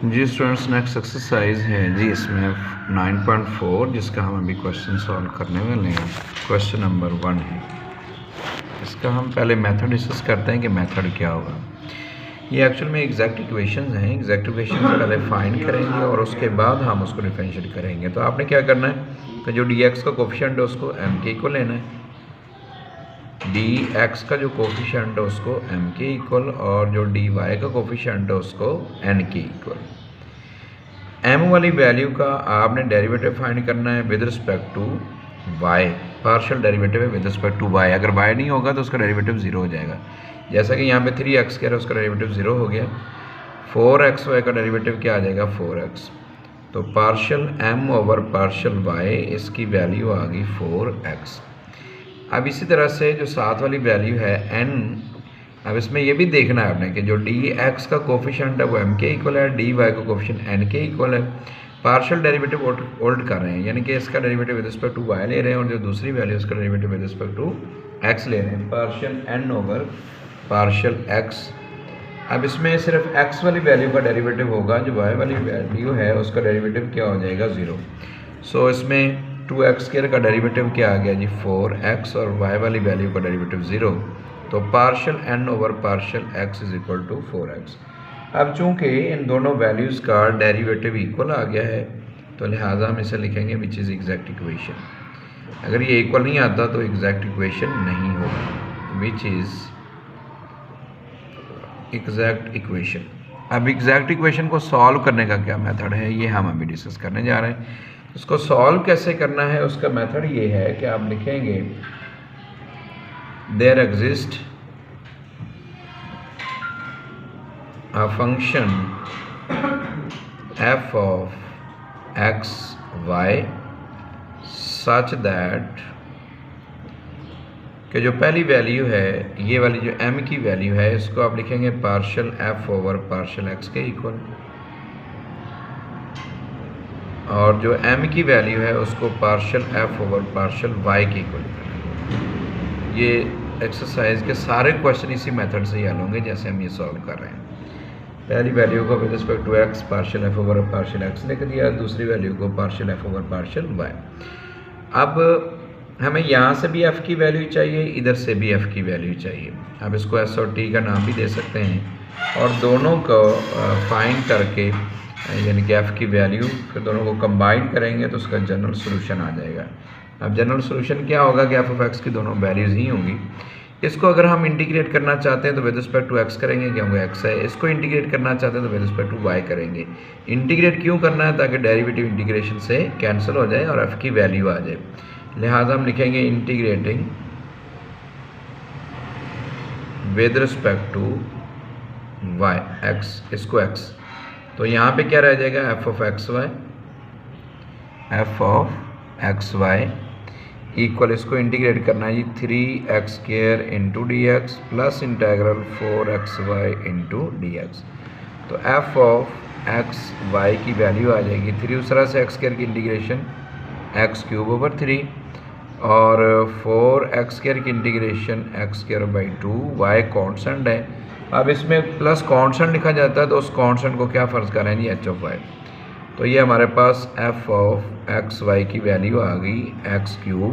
जी students, next exercise है जी इसमें 9.4 जिसका हम अभी क्वेश्चन सॉल्व करने वाले हैं। क्वेश्चन नंबर 1 है। इसका हम पहले मेथड डिस्कस करते हैं कि मेथड क्या होगा। ये एक्चुअल में एग्जैक्ट इक्वेशंस हैं। एग्जैक्ट इक्वेशंस पहले फाइंड करेंगे और उसके बाद हम उसको डिफरेंशिएट करेंगे। तो आपने क्या करना है कि जो dx का कोफिशिएंट है उसको m के इक्वल लेना है, dx का जो कोफिशिएंट है उसको m के इक्वल और जो dy का कोफिशिएंट है उसको n के इक्वल। m वाली वैल्यू का आपने डेरिवेटिव फाइंड करना है with respect to y। Partial derivative है विद रिस्पेक्ट टू y। अगर y नहीं होगा तो उसका डेरिवेटिव 0 हो जाएगा। जैसा कि यहाँ पे 3x कह रहा है उसका डेरिवेटिव 0 हो गया। 4xy का डेरिवेटिव क्या आ जाएगा 4x। तो partial m over partial y इसकी वैल्यू आ गई 4x। अब इसी तरह से जो साथ वाली वैल्यू है n, अब इसमें ये भी देखना है आपने कि जो dx का कोफिशिएंट है वो m के इक्वल है, dy का कोफिशिएंट n के इक्वल है। पार्शियल डेरिवेटिव होल्ड कर रहे हैं, यानी कि इसका derivative with respect to y ले रहे हैं और जो दूसरी वैल्यू उसका derivative with respect to x ले रहे हैं। Partial n over partial x। अब इसमें सिर्फ x वाली वैल्यू का डेरिवेटिव होगा, जो y वाली वैल्यू है उसका डेरिवेटिव क्या हो जाएगा 0। सो इसमें 2x² का डेरिवेटिव क्या आ गया जी 4x और y वाली वैल्यू का डेरिवेटिव 0। तो partial n over partial x is equal to 4x। अब चूंकि इन दोनों वैल्यूज़ का डेरिवेटिव इक्वल आ गया है तो लिहाजा हम इसे लिखेंगे विच इज़ एग्जैक्ट इक्वेशन। अगर ये इक्वल नहीं आता तो एग्जैक्ट इक्वेशन नहीं होगी, विच इज़ एग्जैक्ट इक्वेशन। अब एग्जैक्ट इक्वेशन को सॉल्व करने का क्या मेथड है ये हम अभी डिस्कस करने जा रहे हैं। उसको सॉल्व कैसे करना है उसका मेथड ये है कि आप लिखेंगे there exist a function f of x y such that कि जो पहली वैल्यू है ये वाली जो m की वैल्यू है इसको आप लिखेंगे partial f over partial x के इक्वल, और जो m की वैल्यू है उसको partial f over partial y के इक्वल। ये एक्सरसाइज के सारे क्वेश्चन इसी मेथड से ही हल होंगे जैसे हम ये सॉल्व कर रहे हैं। पहली वैल्यू को with respect to x partial f over partial x लिख दिया, दूसरी वैल्यू को partial f over partial y। अब हमें यहाँ से भी f की वैल्यू चाहिए, इधर से भी f की वैल्यू चाहिए। अब इसको s और t का नाम भी दे सकते हैं और दोनों को फाइंड करके यानी कि f की वैल्यू फिर दोनों को कंबाइन करेंगे तो उसका जनरल सोल्यूशन आ जाएगा। अब जनरल सोल्यूशन क्या होगा कि f ऑफ x की दोनों वैल्यूज़ ही होंगी। इसको अगर हम इंटीग्रेट करना चाहते हैं तो विद रिस्पेक्ट टू x करेंगे क्योंकि x है। इसको इंटीग्रेट करना चाहते हैं तो विद रिस्पेक्ट टू y करेंगे। इंटीग्रेट क्यों करना है ताकि डेरिवेटिव इंटीग्रेशन से कैंसिल हो जाए और f की वैल्यू आ जाए। लिहाजा हम लिखेंगे integrating with respect to y x, इसको x। तो यहाँ पे क्या रह जाएगा f of x y equal, इसको इंटीग्रेट करना है जी 3x² into d x plus integral 4xy into d x. तो f ऑफ एक्स वाई की वैल्यू आ जाएगी 3, उस तरह से x² की इंटीग्रेशन x³ ओवर 3 और 4x² की इंटीग्रेशन x²/2। y कॉन्स्टेंट है। अब इसमें प्लस कॉन्स्टेंट लिखा जाता है तो उस कॉन्स्टेंट को क्या फ़र्ज करें जी h ऑफ y। तो ये हमारे पास f ऑफ एक्स वाई की वैल्यू आ गई x³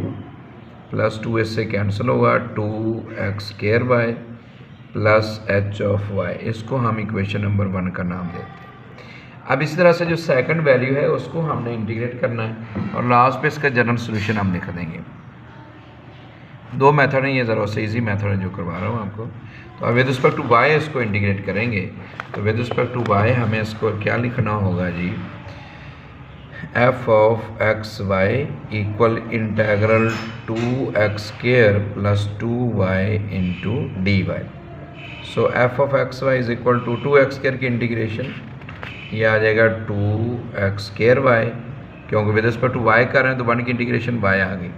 प्लस 2 इससे कैंसिल होगा 2x² plus h of y। इसको हम इक्वेशन नंबर 1 का नाम देते हैं। अब इसी तरह से जो सेकंड वैल्यू है उसको हमने इंटीग्रेट करना है और लास्ट पे इसका जनरल सोल्यूशन हम लिख देंगे। दो मेथड हैं, ये ज़रा से इजी मेथड है जो करवा रहा हूँ आपको। तो विद रिस्पेक्ट टू y इसको इंटीग्रेट करेंगे तो विद रिस्पेक्ट टू y हमें इसको क्या लिखना होगा जी f of x y equal integral 2x² plus 2y into d y. So f of x y is equal to 2x² की इंटीग्रेशन ये आ जाएगा 2x²y, क्योंकि विद रिस्पेक्ट टू y कर रहे हैं तो 1 की इंटीग्रेशन y आ गई।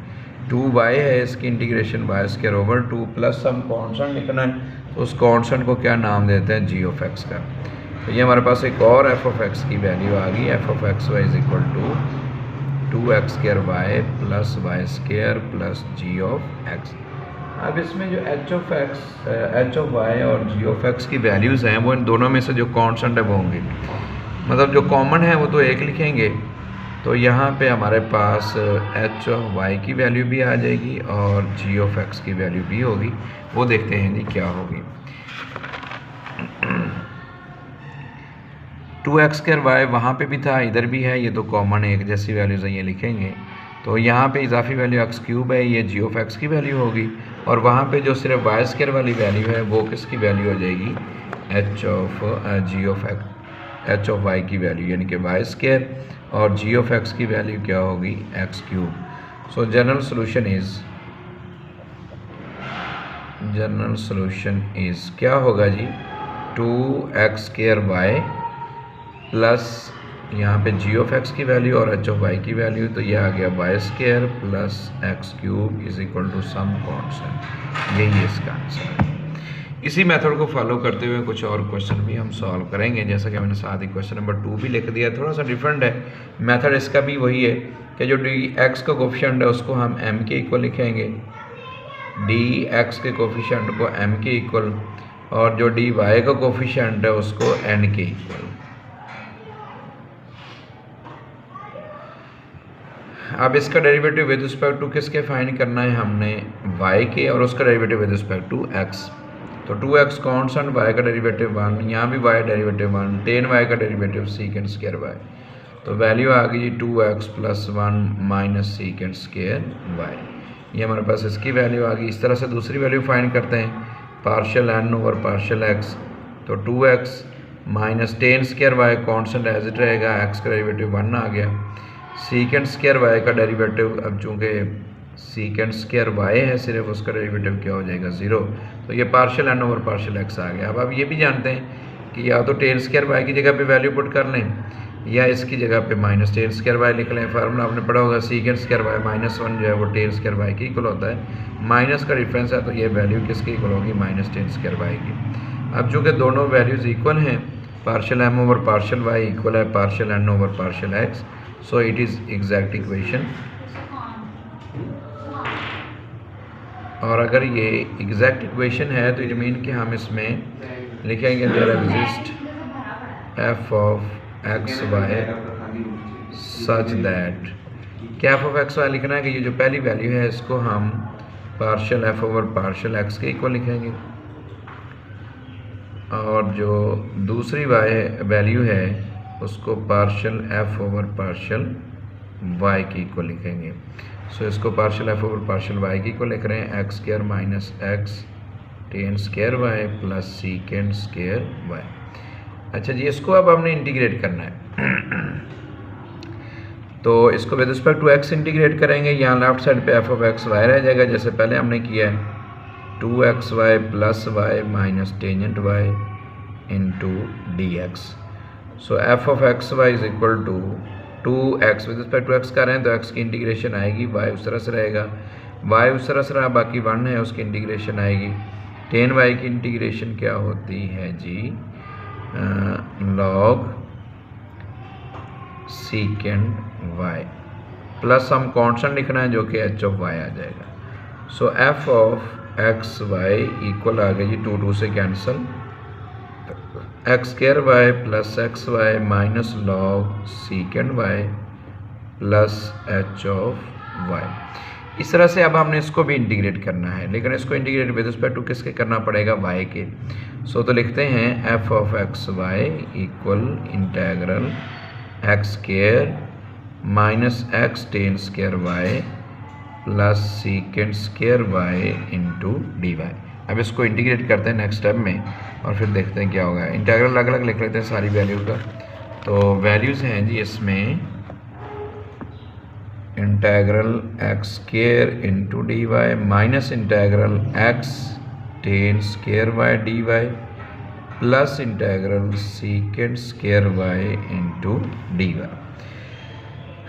2y है इसकी इंटीग्रेशन y² ओवर 2 प्लस हम कॉन्स्टेंट लिखना है तो उस कॉन्स्टेंट को क्या नाम देते हैं g ऑफ x का। तो ये हमारे पास एक और f ऑफ x की वैल्यू आ गई f of x y is equal to 2x² y plus y² plus g of x। अब इसमें जो एच ऑफ वाई और जी ऑफ एक्स की वैल्यूज़ हैं वो इन दोनों में से जो कांस्टेंट है वो होंगे, मतलब जो कॉमन है वो तो एक लिखेंगे। तो यहाँ पे हमारे पास एच ऑफ वाई की वैल्यू भी आ जाएगी और जी ऑफ एक्स की वैल्यू भी होगी। वो देखते हैं जी क्या होगी। 2x² वहाँ पे भी था, इधर भी है, ये तो कॉमन है, एक जैसी वैल्यूज़ हैं, ये लिखेंगे। तो यहाँ पे इजाफी वैल्यू x³ है, ये जी ऑफ एक्स की वैल्यू होगी, और वहाँ पे जो सिर्फ y² वाली वैल्यू है वो किसकी वैल्यू हो जाएगी, एच ऑफ वाई की वैल्यू, यानी कि y², और जी ऑफ एक्स की वैल्यू क्या होगी, x³। So general solution is क्या होगा जी, 2x² प्लस यहाँ पे जी ऑफ एक्स की वैल्यू और एच ऑफ वाई की वैल्यू, तो ये आ गया y² plus x³ is equal to some constant. यही है इसका आंसर। इसी मेथड को फॉलो करते हुए कुछ और क्वेश्चन भी हम सॉल्व करेंगे, जैसा कि मैंने साथ ही क्वेश्चन नंबर 2 भी लिख दिया। थोड़ा सा डिफरेंट है मेथड, इसका भी वही है कि जो dx का कोफिशिएंट है उसको हम m के इक्वल लिखेंगे, dx के कोफिशिएंट को m के इक्वल, और जो dy का कोफिशिएंट है उसको n के इक्वल। अब इसका डेरिवेटिव विद रिस्पेक्ट टू किसके फाइंड करना है हमने, y के, और उसका derivative with respect to x। तो 2x कांस्टेंट, y का डेरिवेटिव 1, यहाँ भी y डेरिवेटिव 1, tan y का डेरिवेटिव sec² y। तो वैल्यू आ गई 2x plus 1 minus sec² y। ये हमारे पास इसकी वैल्यू आ गई। इस तरह से दूसरी वैल्यू फाइंड करते हैं, partial n over partial x। तो 2x minus tan² y constant as it रहेगा, x का डेरिवेटिव 1 आ गया, sec² y का डेरिवेटिव, अब चूँकि sec² y है सिर्फ, उसका डेरिवेटिव क्या हो जाएगा, 0। तो ये partial n over partial x आ गया। अब आप ये भी जानते हैं कि या तो tan² y की जगह पे वैल्यू पुट कर लें, या इसकी जगह पे माइनस tan² y लिख लें। फार्मूला आपने पढ़ा होगा, sec² y -1 जो है वो tan² y के इक्वल होता है, माइनस का डिफरेंस है, तो ये वैल्यू किसकी इक्वल होगी, माइनस tan² y की। अब चूँकि दोनों वैल्यूज़ इक्वल हैं, partial m over partial y equal है partial n over partial x, so it is exact equation. और अगर ये एग्जैक्ट इक्वेशन है तो इट मीन कि हम इसमें लिखेंगे there exist f of x y such that, क्या f ऑफ एक्स वाई लिखना है कि ये जो पहली वैल्यू है इसको हम partial f over partial x के इक्वल लिखेंगे, और जो दूसरी वैल्यू है उसको partial f over partial y के इक्वल लिखेंगे। सो इसको partial f over partial y के इक्वल लिख रहे हैं, x² minus x tan² y plus sec² y। अच्छा जी, इसको अब हमने इंटीग्रेट करना है तो इसको with respect to x integrate करेंगे। यहाँ लेफ्ट साइड पे f ऑफ एक्स वाई रह जाएगा जैसे पहले हमने किया है, 2xy plus y minus tangent y into dx। So f of x y is equal to 2x, with respect to x कर रहे हैं तो x की इंटीग्रेशन आएगी, y उस तरह से रहेगा, y उस तरह से रहा, बाकी 1 है उसकी इंटीग्रेशन आएगी। tan y की इंटीग्रेशन क्या होती है जी, log secant y, प्लस हम कांस्टेंट लिखना है जो कि h ऑफ y आ जाएगा। So f of x y equal आ गई जी 2 से cancel, x² y plus x y minus log secant y plus h of y। इस तरह से अब हमने इसको भी इंटीग्रेट करना है, लेकिन इसको इंटीग्रेट विद रिस्पेक्ट टू किसके करना पड़ेगा, y के। सो तो लिखते हैं f of x y equal integral x² minus x tan² y plus secant² y into dy। अब इसको इंटीग्रेट करते हैं नेक्स्ट स्टेप में और फिर देखते हैं क्या होगा। इंटीग्रल अलग अलग लिख लेते हैं सारी वैल्यू का। तो वैल्यूज़ हैं जी इसमें integral x² into d y minus integral x tan² y dy plus integral secant² y into dy।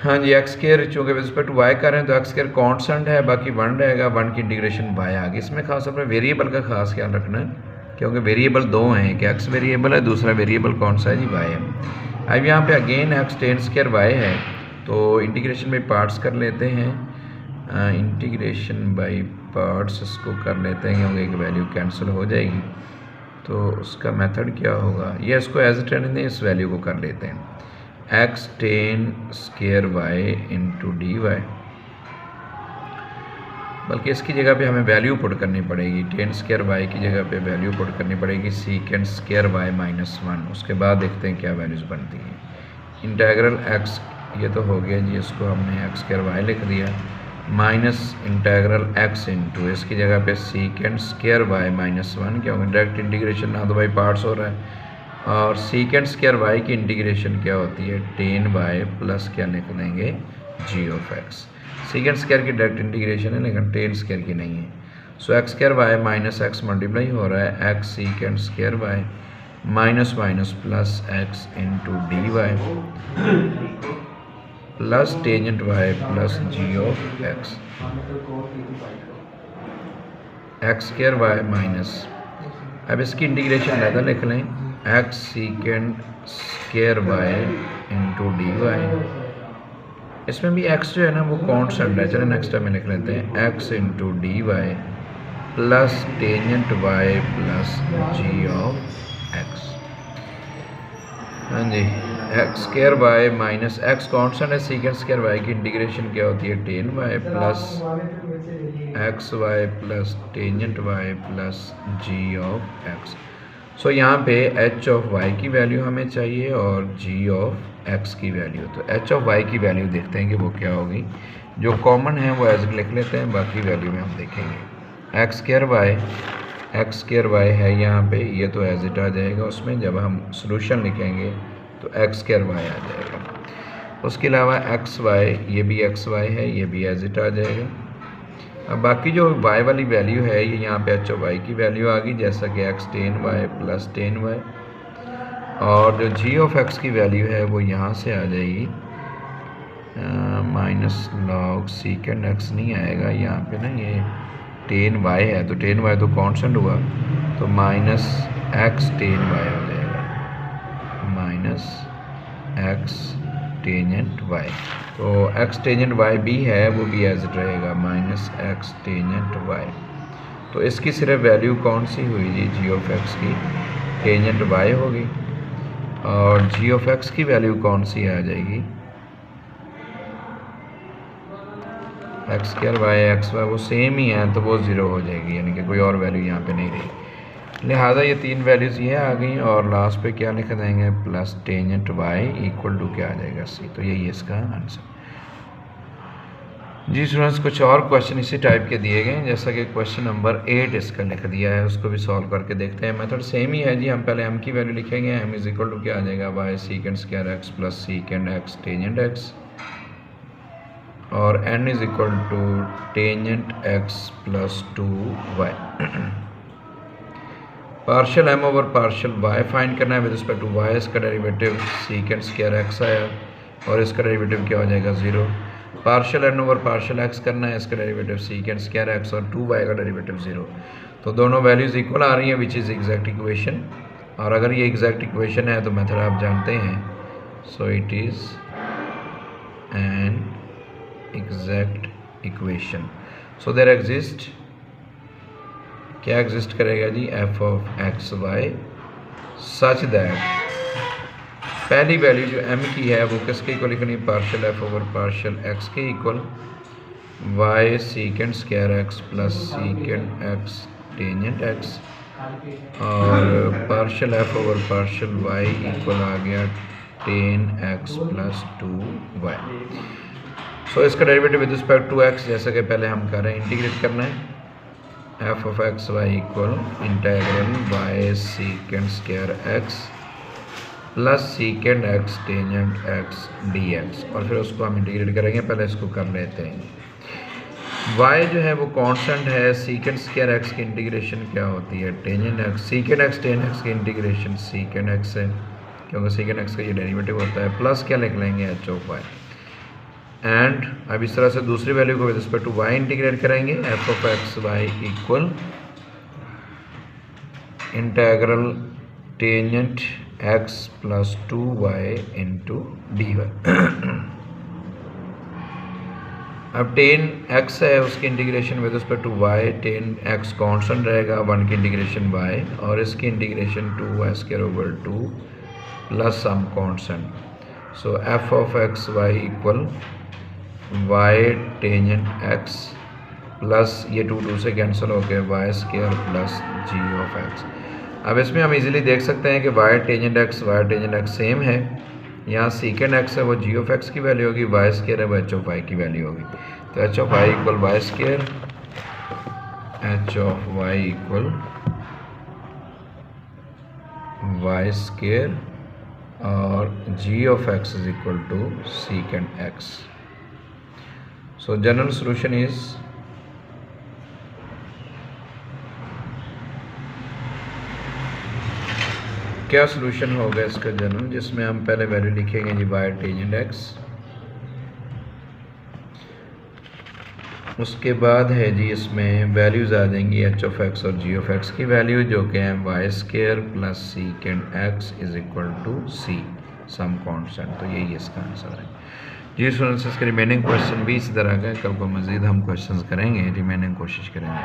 हाँ जी, x² चूँकि विद रिस्पेक्ट टू y कर रहे हैं तो x² कांस्टेंट है, बाकी 1 रहेगा, 1 की इंटीग्रेशन y आ गई। इसमें खास अपने वेरिएबल का खास ख्याल रखना है क्योंकि वेरिएबल 2 हैं, कि x वेरिएबल है, दूसरा वेरिएबल कौन सा है जी, y है। अब यहाँ पे अगेन x tan² y है तो इंटीग्रेशन बाई पार्ट्स कर लेते हैं, इंटीग्रेशन बाई पार्ट्स इसको कर लेते हैं क्योंकि एक वैल्यू कैंसिल हो जाएगी। तो उसका मेथड क्या होगा, ये इसको एज इट रहने दें, इस वैल्यू को कर लेते हैं x tan square y into d y, बल्कि इसकी जगह पे हमें वैल्यू पुट करनी पड़ेगी, टेन स्क्वायर वाई की जगह पे वैल्यू पुट करनी पड़ेगी सीकेंड स्क्वायर वाई माइनस 1। उसके बाद देखते हैं क्या वैल्यूज़ बनती हैं। इंटेग्रल एक्स, ये तो हो गया जी, इसको हमने एक्स स्क्वायर वाई लिख दिया, माइनस इंटेग्रल एक्स इंटू इसकी जगह पे सीकेंड स्क्वायर वाई माइनस 1, क्योंकि डायरेक्ट इंटीग्रेशन ना तो भाई पार्ट्स हो रहा है, और सीकेंड स्क्वायर वाई की इंटीग्रेशन क्या होती है, टेन वाई प्लस क्या लिख देंगे g of x. Secant square की डायरेक्ट इंटीग्रेशन है लेकिन टेन स्क्वायर की नहीं है। So x square y minus x multiply हो रहा है x secant square y minus minus plus x into d y plus tangent y plus g of x, x square y minus, अब इसकी integration ज़्यादा लिख लें x secant square y into d y, इसमें भी x जो है ना वो कांस्टेंट है, चलो नेक्स्ट टाइम में लिख लेते हैं x into d y plus tangent y plus g of x. हाँ जी, x square y minus x constant है, सीकेंड स्क्वायर वाई की इंटीग्रेशन क्या होती है tan y plus x y plus tangent y plus g of x. So यहाँ पे h of y की वैल्यू हमें चाहिए और जी ऑफ एक्स की वैल्यू। तो एच ऑफ वाई की वैल्यू देखते हैं कि वो क्या होगी, जो कॉमन है वो एज लिख लेते हैं, बाकी वैल्यू में हम देखेंगे। एक्स स्क्वायर वाई है यहाँ पे, ये तो एज इट आ जाएगा, उसमें जब हम सोल्यूशन लिखेंगे तो एक्स स्क्वायर वाई आ जाएगा। उसके अलावा एक्स वाई, ये भी एक्स वाई है, ये भी एज इट आ जाएगा। अब बाकी जो y वाली वैल्यू है ये यहाँ पे एच ऑफ वाई की वैल्यू आ गई, जैसा कि x tan y plus tan y, और जो जी ऑफ एक्स की वैल्यू है वो यहाँ से आ जाएगी माइनस लॉग सीकेंड एक्स नहीं आएगा यहाँ पे ना, ये टेन वाई है तो टेन वाई तो कांस्टेंट हुआ, तो माइनस एक्स टेन वाई हो जाएगा, माइनस एक्स टेंजेंट वाई। तो एक्स टेंजेंट वाई भी है वो भी एज इट रहेगा, माइनस एक्स टेंजेंट वाई। तो इसकी सिर्फ वैल्यू कौन सी हुई जी, जी ऑफ एक्स की टेंजेंट वाई होगी, और जी ऑफ एक्स की वैल्यू कौन सी आ जाएगी, x square y x y वो सेम ही है तो वो ज़ीरो हो जाएगी, यानी कि कोई और वैल्यू यहाँ पे नहीं रही। लिहाजा ये तीन वैल्यूज़ ये आ गई, और लास्ट पे क्या लिख देंगे plus tangent y equal to क्या आ जाएगा सी। तो यही है इसका आंसर जी। स्टूडेंट्स कुछ और क्वेश्चन इसी टाइप के दिए गए हैं, जैसा कि क्वेश्चन नंबर 8 इसका लिख दिया है, उसको भी सॉल्व करके देखते हैं। मेथड सेम ही है जी, हम पहले m की वैल्यू लिखेंगे, m इज इक्वल टू क्या आ जाएगा y secant square x plus secant x tangent x, और n is equal to tangent x plus 2y। Partial m over partial y find करना है विद रिस्पेक्ट टू y, इसका derivative secant square x आया और इसका derivative क्या हो जाएगा 0। Partial n over partial x करना है, इसका डेरिवेटिव सीकेंड स्क्वायर x और 2y का डेरिवेटिव 0। तो दोनों वैल्यूज इक्वल आ रही हैं विच इज़ एग्जैक्ट इक्वेशन, और अगर ये एग्जैक्ट इक्वेशन है तो मेथड आप जानते हैं, so it is an exact equation. So there exist, क्या एग्जिस्ट करेगा जी, f of x y such that पहली वैल्यू जो m की है वो किसके इक्वल लिखनी, partial f over partial x के equal y secant square x plus secant x tangent x, और partial f over partial y equal आ गया tan x plus 2y। So इसका derivative with respect to x, जैसा कि पहले हम कर रहे हैं, इंटीग्रेट करना है, f of x y equal integral y secant square x plus secant x tangent x d x, और फिर उसको हम इंटीग्रेट करेंगे। पहले इसको कर लेते हैं। y जो है वो कांस्टेंट है, सीकेंड स्क्वायर एक्स की इंटीग्रेशन क्या होती है tangent x, सीकेंड x ten x की इंटीग्रेशन सीकेंड एक्स है, क्योंकि सीकेंड एक्स का ये डेरिवेटिव होता है, प्लस क्या लिख लेंगे एच ऑफ वाई। एंड अब इस तरह से दूसरी वैल्यू को with respect to y integrate करेंगे, f of x y equal integral tangent x plus 2y into d y. अब टेन एक्स है उसकी integration with respect to y, tan x constant रहेगा, 1 की इंटीग्रेशन वाई और इसकी integration 2y² plus some constant. So f of x y equal y tangent x plus ये 2 से कैंसिल हो गए y² plus g of x. अब इसमें हम इजीली देख सकते हैं कि वाई टेंजेंट एक्स सेम है, यहाँ सीकेंड एक्स है वो जी ऑफ एक्स की वैल्यू होगी, y² है वो एच ऑफ वाई की वैल्यू होगी। तो h of y equal y², h of y equal y² और g of x is equal to secant x. So general solution is क्या solution होगा इसका जनरल, जिसमें हम पहले वैल्यू लिखेंगे जी वाई टेंजेंट एक्स, उसके बाद है जी इसमें वैल्यूज़ आ जाएंगी एच ऑफ एक्स और जी ऑफ एक्स की वैल्यू जो कि है y² plus secant x is equal to c some constant. तो यही इसका आंसर है जी। स्टूडेंट्स इसके रिमेनिंग क्वेश्चन भी इसी तरह का, कल को मज़ीद हम क्वेश्चंस करेंगे, रिमेनिंग कोशिश करेंगे।